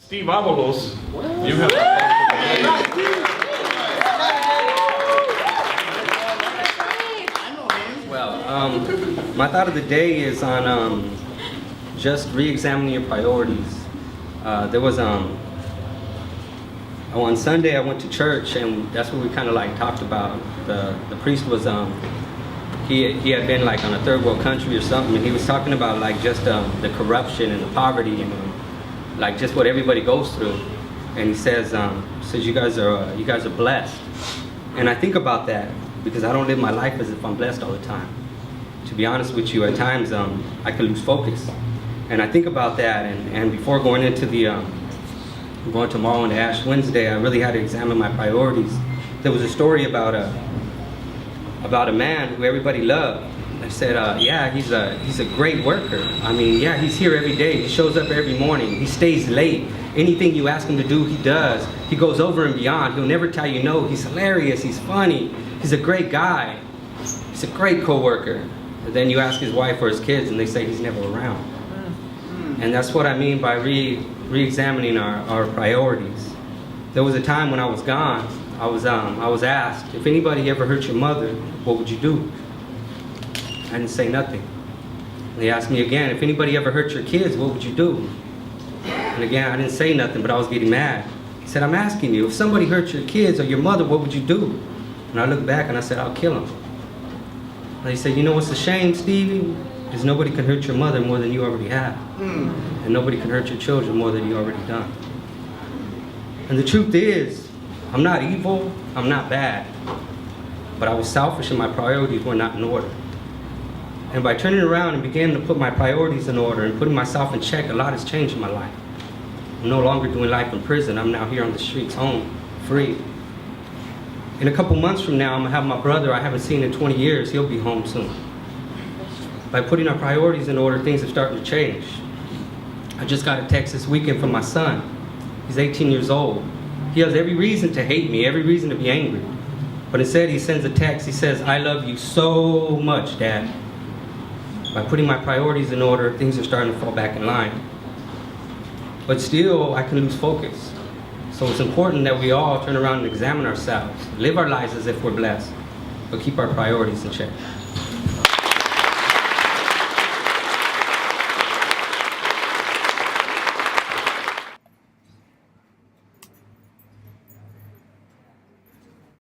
Steve Avalos, you have Well, my thought of the day is on just re-examining your priorities. There was on Sunday I went to church, and that's what we kind of like talked about. The priest was he had been like on a third world country or something, and he was talking about like just the corruption and the poverty and like just what everybody goes through. And he says you guys are blessed, and I think about that because I don't live my life as if I'm blessed all the time. To be honest with you, at times I can lose focus, and I think about that. And before going into going tomorrow into Ash Wednesday, I really had to examine my priorities. There was a story about a man who everybody loved. I said, yeah, he's a great worker. I mean, yeah, he's here every day. He shows up every morning. He stays late. Anything you ask him to do, he does. He goes over and beyond. He'll never tell you no. He's hilarious. He's funny. He's a great guy. He's a great coworker. And then you ask his wife or his kids, and they say he's never around. And that's what I mean by re-examining our priorities. There was a time when I was gone. I was asked, if anybody ever hurt your mother, what would you do? I didn't say nothing. They asked me again, if anybody ever hurt your kids, what would you do? And again, I didn't say nothing, but I was getting mad. He said, I'm asking you, if somebody hurt your kids or your mother, what would you do? And I looked back and I said, I'll kill them. And they said, you know what's a shame, Stevie? Is nobody can hurt your mother more than you already have. And nobody can hurt your children more than you already done. And the truth is, I'm not evil, I'm not bad. But I was selfish and my priorities were not in order. And by turning around and beginning to put my priorities in order and putting myself in check, a lot has changed in my life. I'm no longer doing life in prison. I'm now here on the streets, home, free. In a couple months from now, I'm gonna have my brother I haven't seen in 20 years. He'll be home soon. By putting our priorities in order, things are starting to change. I just got a text this weekend from my son. He's 18 years old. He has every reason to hate me, every reason to be angry. But instead, he sends a text. He says, I love you so much, Dad. By putting my priorities in order, things are starting to fall back in line. But still, I can lose focus. So it's important that we all turn around and examine ourselves, live our lives as if we're blessed, but keep our priorities in check.